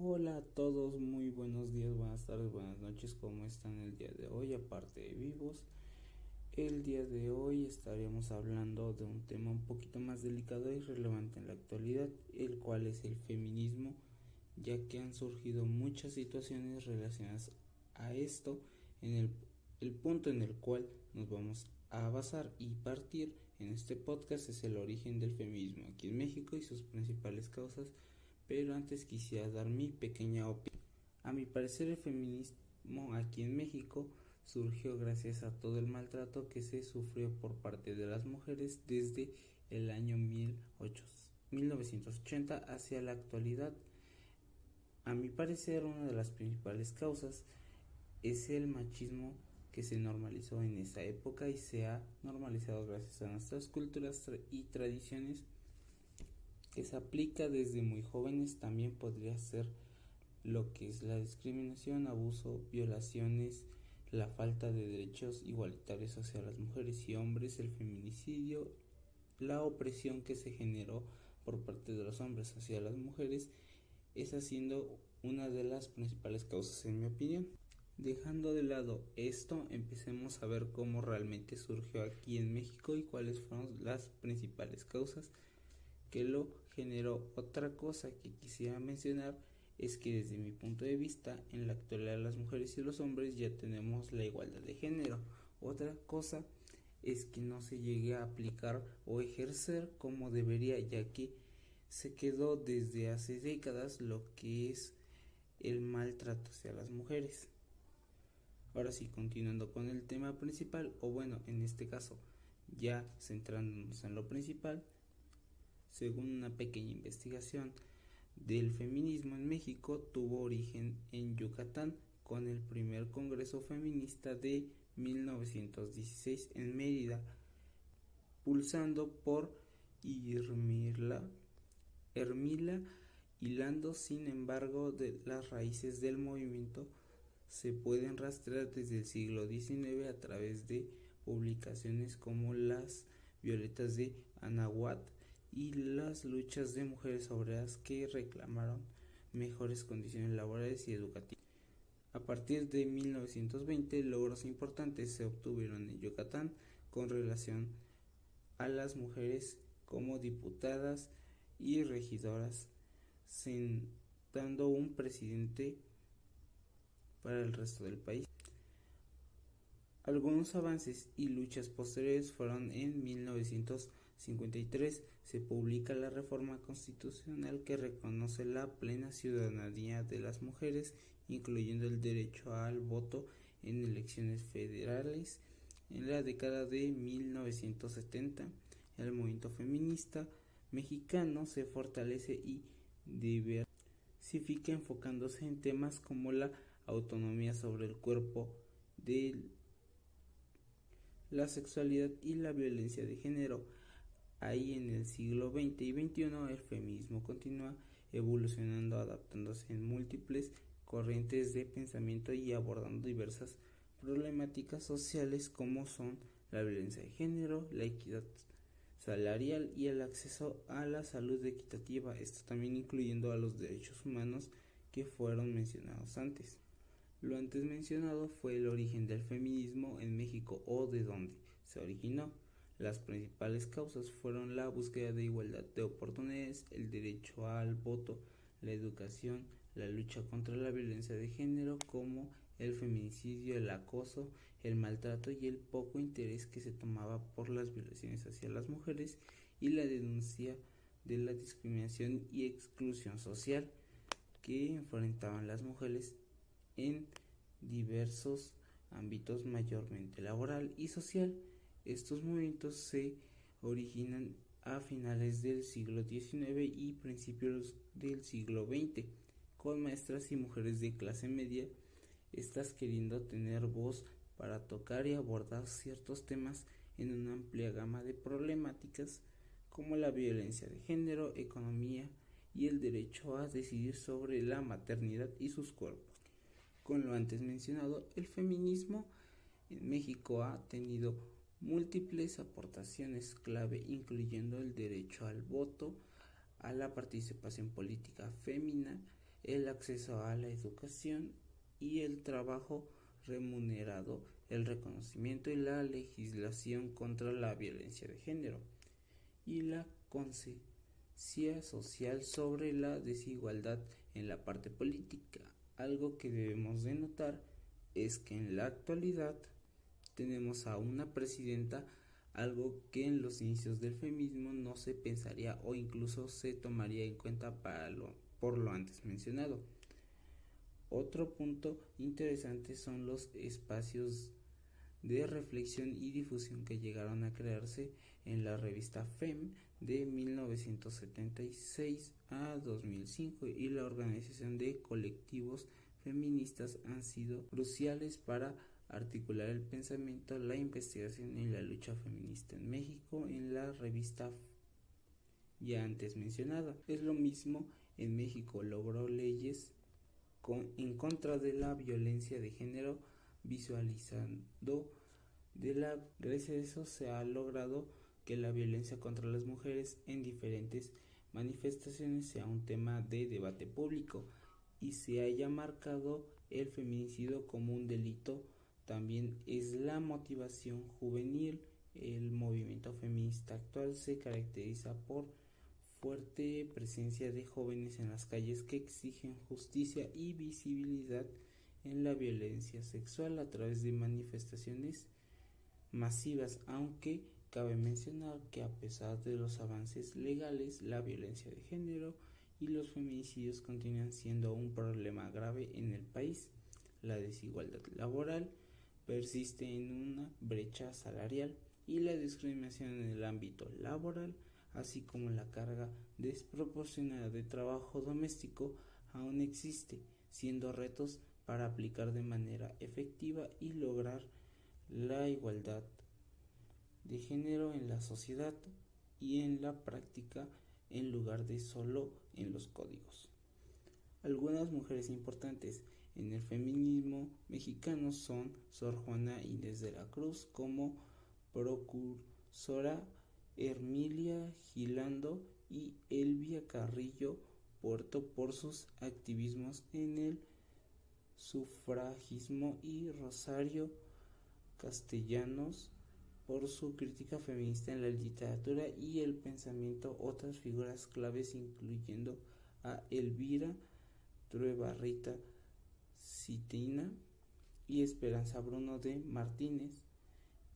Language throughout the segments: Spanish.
Hola a todos, muy buenos días, buenas tardes, buenas noches, ¿cómo están el día de hoy? Aparte de vivos, el día de hoy estaremos hablando de un tema un poquito más delicado y relevante en la actualidad, el cual es el feminismo, ya que han surgido muchas situaciones relacionadas a esto. El punto en el cual nos vamos a basar y partir en este podcast es el origen del feminismo aquí en México y sus principales causas, pero antes quisiera dar mi pequeña opinión. A mi parecer, el feminismo aquí en México surgió gracias a todo el maltrato que se sufrió por parte de las mujeres desde el año 1980 hacia la actualidad. A mi parecer, una de las principales causas es el machismo que se normalizó en esa época y se ha normalizado gracias a nuestras culturas y tradiciones que se aplica desde muy jóvenes. También podría ser lo que es la discriminación, abuso, violaciones, la falta de derechos igualitarios hacia las mujeres y hombres, el feminicidio, la opresión que se generó por parte de los hombres hacia las mujeres, esa siendo una de las principales causas en mi opinión. Dejando de lado esto, empecemos a ver cómo realmente surgió aquí en México y cuáles fueron las principales causas que lo generó. Otra cosa que quisiera mencionar es que desde mi punto de vista, en la actualidad las mujeres y los hombres ya tenemos la igualdad de género. Otra cosa es que no se llegue a aplicar o ejercer como debería, ya que se quedó desde hace décadas lo que es el maltrato hacia las mujeres. Ahora sí, continuando con el tema principal, o bueno, en este caso, ya centrándonos en lo principal, según una pequeña investigación del feminismo en México, tuvo origen en Yucatán con el primer congreso feminista de 1916 en Mérida, pulsando por Hermila Hilando. Sin embargo, de las raíces del movimiento se pueden rastrear desde el siglo XIX a través de publicaciones como Las Violetas de Anahuac y las luchas de mujeres obreras que reclamaron mejores condiciones laborales y educativas. A partir de 1920, logros importantes se obtuvieron en Yucatán con relación a las mujeres como diputadas y regidoras, sentando un precedente para el resto del país. Algunos avances y luchas posteriores fueron en 1953 se publica la reforma constitucional que reconoce la plena ciudadanía de las mujeres, incluyendo el derecho al voto en elecciones federales. En la década de 1970, el movimiento feminista mexicano se fortalece y diversifica enfocándose en temas como la autonomía sobre el cuerpo, de la sexualidad y la violencia de género. Ahí en el siglo XX y XXI el feminismo continúa evolucionando, adaptándose en múltiples corrientes de pensamiento y abordando diversas problemáticas sociales como son la violencia de género, la equidad salarial y el acceso a la salud equitativa, esto también incluyendo a los derechos humanos que fueron mencionados antes. Lo antes mencionado fue el origen del feminismo en México o de donde se originó. Las principales causas fueron la búsqueda de igualdad de oportunidades, el derecho al voto, la educación, la lucha contra la violencia de género como el feminicidio, el acoso, el maltrato y el poco interés que se tomaba por las violaciones hacia las mujeres y la denuncia de la discriminación y exclusión social que enfrentaban las mujeres en diversos ámbitos, mayormente laboral y social. Estos movimientos se originan a finales del siglo XIX y principios del siglo XX, con maestras y mujeres de clase media, estas queriendo tener voz para tocar y abordar ciertos temas en una amplia gama de problemáticas como la violencia de género, economía y el derecho a decidir sobre la maternidad y sus cuerpos. Con lo antes mencionado, el feminismo en México ha tenido múltiples aportaciones clave, incluyendo el derecho al voto, a la participación política femenina, el acceso a la educación y el trabajo remunerado, el reconocimiento y la legislación contra la violencia de género y la conciencia social sobre la desigualdad en la parte política. Algo que debemos de notar es que en la actualidad tenemos a una presidenta, algo que en los inicios del feminismo no se pensaría o incluso se tomaría en cuenta por lo antes mencionado. Otro punto interesante son los espacios de reflexión y difusión que llegaron a crearse en la revista FEM de 1976 a 2005 y la organización de colectivos feministas han sido cruciales para articular el pensamiento, la investigación y la lucha feminista en México en la revista ya antes mencionada. Es lo mismo en México, logró leyes en contra de la violencia de género, visualizando gracias a eso se ha logrado que la violencia contra las mujeres en diferentes manifestaciones sea un tema de debate público y se haya marcado el feminicidio como un delito. También es la motivación juvenil. El movimiento feminista actual se caracteriza por fuerte presencia de jóvenes en las calles que exigen justicia y visibilidad en la violencia sexual a través de manifestaciones masivas, aunque cabe mencionar que a pesar de los avances legales, la violencia de género y los feminicidios continúan siendo un problema grave en el país. La desigualdad laboral persiste en una brecha salarial y la discriminación en el ámbito laboral, así como la carga desproporcionada de trabajo doméstico, aún existe, siendo retos para aplicar de manera efectiva y lograr la igualdad de género en la sociedad y en la práctica en lugar de solo en los códigos. Algunas mujeres importantes en el feminismo mexicano son Sor Juana Inés de la Cruz como precursora, Hermilia Gilando y Elvia Carrillo Puerto por sus activismos en el sufragismo y Rosario Castellanos por su crítica feminista en la literatura y el pensamiento. Otras figuras claves incluyendo a Elvira Trueba, Rita Citina y Esperanza Bruno de Martínez,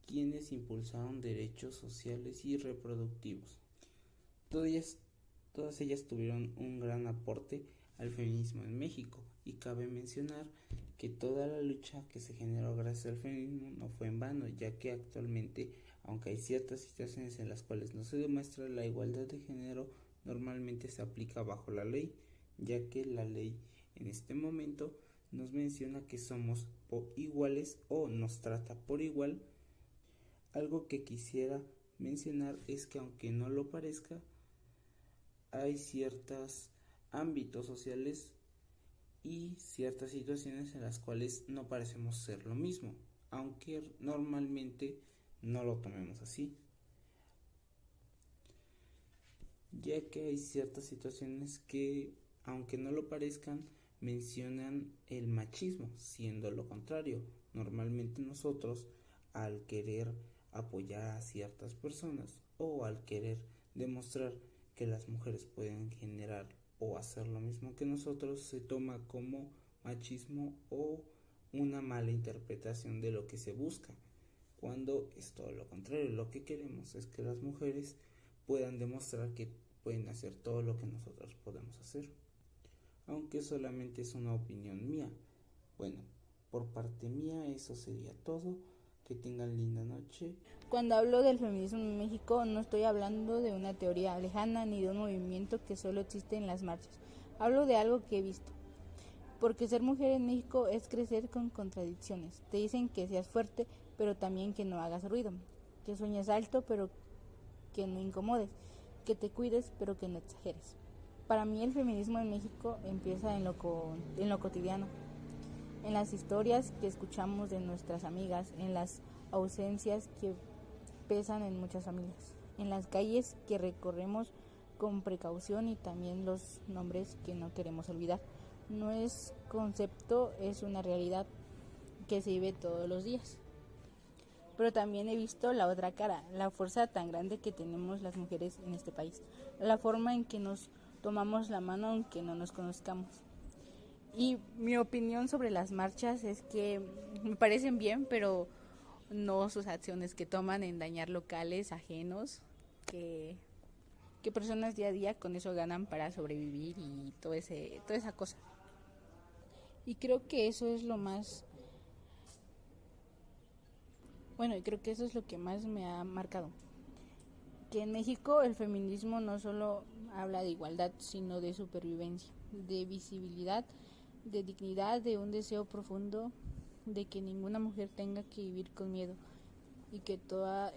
quienes impulsaron derechos sociales y reproductivos. Todas ellas tuvieron un gran aporte al feminismo en México, y cabe mencionar que toda la lucha que se generó gracias al feminismo no fue en vano, ya que actualmente, aunque hay ciertas situaciones en las cuales no se demuestra la igualdad de género, normalmente se aplica bajo la ley, ya que la ley en este momento nos menciona que somos iguales o nos trata por igual. Algo que quisiera mencionar es que aunque no lo parezca, hay ciertos ámbitos sociales y ciertas situaciones en las cuales no parecemos ser lo mismo, aunque normalmente no lo tomemos así, ya que hay ciertas situaciones que, aunque no lo parezcan, mencionan el machismo, siendo lo contrario. Normalmente nosotros, al querer apoyar a ciertas personas o al querer demostrar que las mujeres pueden generar o hacer lo mismo que nosotros, se toma como machismo o una mala interpretación de lo que se busca, cuando es todo lo contrario. Lo que queremos es que las mujeres puedan demostrar que pueden hacer todo lo que nosotros podemos hacer, aunque solamente es una opinión mía. Bueno, por parte mía eso sería todo. Que tengan linda noche. Cuando hablo del feminismo en México, no estoy hablando de una teoría lejana ni de un movimiento que solo existe en las marchas. Hablo de algo que he visto. Porque ser mujer en México es crecer con contradicciones. Te dicen que seas fuerte, pero también que no hagas ruido. Que sueñes alto, pero que no incomodes. Que te cuides, pero que no exageres. Para mí el feminismo en México empieza en lo cotidiano. En las historias que escuchamos de nuestras amigas, en las ausencias que pesan en muchas familias, en las calles que recorremos con precaución y también los nombres que no queremos olvidar, No es concepto, es una realidad que se vive todos los días. Pero también he visto la otra cara, la fuerza tan grande que tenemos las mujeres en este país, la forma en que nos tomamos la mano aunque no nos conozcamos. Y mi opinión sobre las marchas es que me parecen bien, pero no sus acciones que toman en dañar locales ajenos, que personas día a día con eso ganan para sobrevivir y toda esa cosa. Y creo que eso es lo más, y creo que eso es lo que más me ha marcado. Que en México el feminismo no solo habla de igualdad, sino de supervivencia, de visibilidad, de dignidad, de un deseo profundo de que ninguna mujer tenga que vivir con miedo y que todas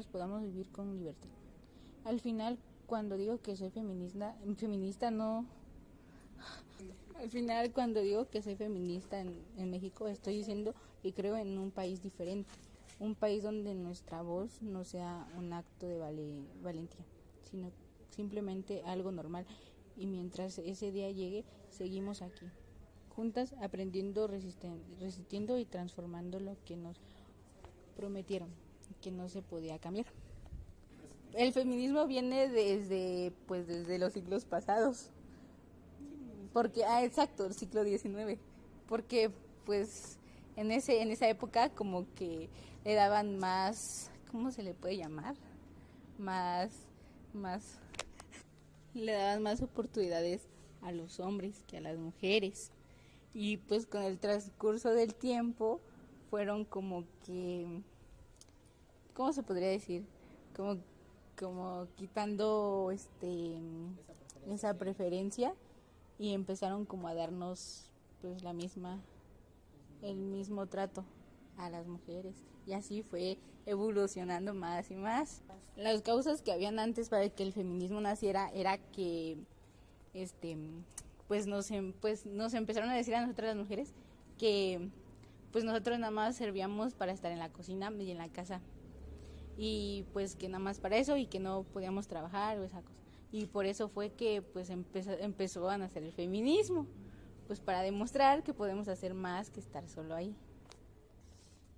podamos vivir con libertad. Al final, cuando digo que soy feminista no. Al final, cuando digo que soy feminista en México, estoy diciendo que creo en un país diferente, un país donde nuestra voz no sea un acto de valentía, sino simplemente algo normal. Y mientras ese día llegue, seguimos aquí, juntas, aprendiendo, resistiendo y transformando lo que nos prometieron, que no se podía cambiar. El feminismo viene desde los siglos pasados. Porque, exacto, el siglo XIX. Porque, pues, en esa época como que le daban más, ¿cómo se le puede llamar? Le daban más oportunidades a los hombres que a las mujeres. Y pues con el transcurso del tiempo fueron como que, ¿cómo se podría decir? Como quitando esa preferencia y empezaron como a darnos pues el mismo trato a las mujeres, y así fue evolucionando más y más. Las causas que habían antes para que el feminismo naciera era que pues nos empezaron a decir a nosotras las mujeres que pues nosotros nada más servíamos para estar en la cocina y en la casa, y pues que nada más para eso, y que no podíamos trabajar o esa cosa. Y por eso fue que pues empezó a nacer el feminismo, pues para demostrar que podemos hacer más que estar solo ahí.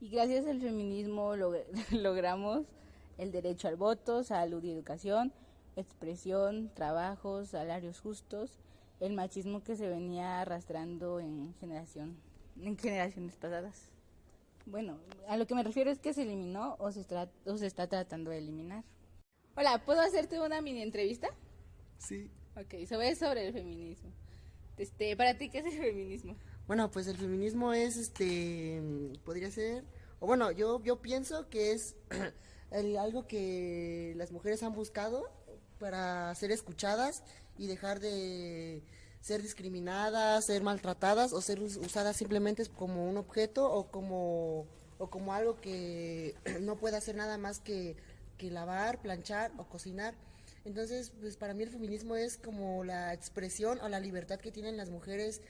Y gracias al feminismo logramos el derecho al voto, salud y educación, expresión, trabajo, salarios justos, el machismo que se venía arrastrando en generaciones pasadas. Bueno, a lo que me refiero es que se eliminó o se está tratando de eliminar. Hola, ¿puedo hacerte una mini entrevista? Sí. Ok, sobre el feminismo. ¿Para ti qué es el feminismo? Bueno, pues el feminismo es, podría ser, o bueno, yo pienso que es algo que las mujeres han buscado para ser escuchadas y dejar de ser discriminadas, ser maltratadas o ser usadas simplemente como un objeto o como algo que no puede hacer nada más que lavar, planchar o cocinar. Entonces, pues para mí el feminismo es como la expresión o la libertad que tienen las mujeres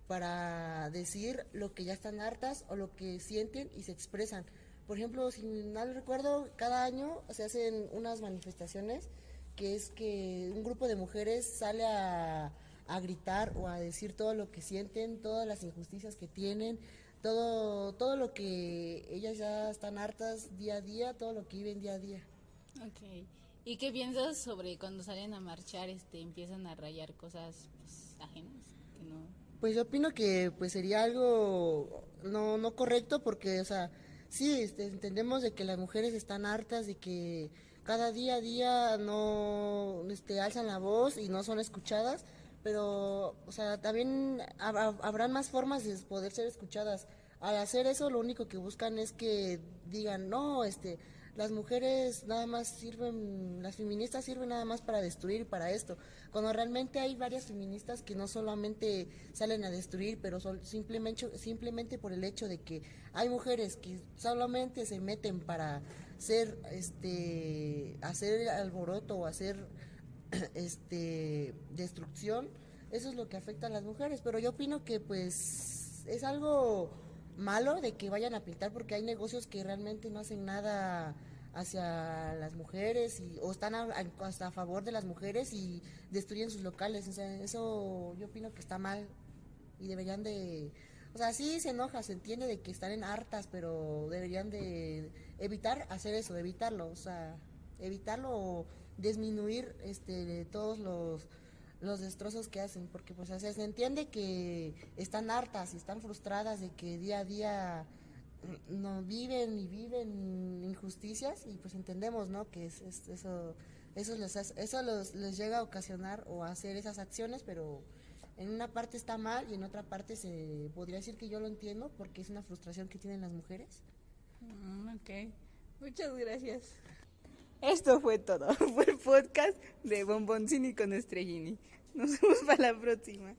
para decir lo que ya están hartas o lo que sienten y se expresan. Por ejemplo, si mal recuerdo, cada año se hacen unas manifestaciones que es que un grupo de mujeres sale a gritar o a decir todo lo que sienten, todas las injusticias que tienen, todo lo que ellas ya están hartas día a día, todo lo que viven día a día. Ok. ¿Y qué piensas sobre cuando salen a marchar, empiezan a rayar cosas pues, ajenas? Que no... Pues yo opino que pues sería algo no correcto porque, o sea, sí, entendemos de que las mujeres están hartas de que cada día a día no alzan la voz y no son escuchadas, pero, o sea, también habrán más formas de poder ser escuchadas. Al hacer eso, lo único que buscan es que digan, no, las mujeres nada más sirven, las feministas sirven nada más para destruir, para esto, cuando realmente hay varias feministas que no solamente salen a destruir, pero simplemente por el hecho de que hay mujeres que solamente se meten para hacer alboroto o hacer destrucción. Eso es lo que afecta a las mujeres, pero yo opino que pues es algo malo de que vayan a pintar porque hay negocios que realmente no hacen nada hacia las mujeres o están hasta a favor de las mujeres y destruyen sus locales. O sea, eso yo opino que está mal y deberían de, o sea, sí se enoja, se entiende de que están en hartas, pero deberían de evitar hacer eso, evitarlo, o sea, evitarlo o disminuir todos los destrozos que hacen, porque pues o sea, se entiende que están hartas y están frustradas de que día a día no viven y viven injusticias y pues entendemos, ¿no? Que les llega a ocasionar o a hacer esas acciones, pero en una parte está mal y en otra parte se podría decir que yo lo entiendo porque es una frustración que tienen las mujeres. Ok, muchas gracias. Esto fue todo, fue el podcast de Bomboncini con Estrellini. Nos vemos para la próxima.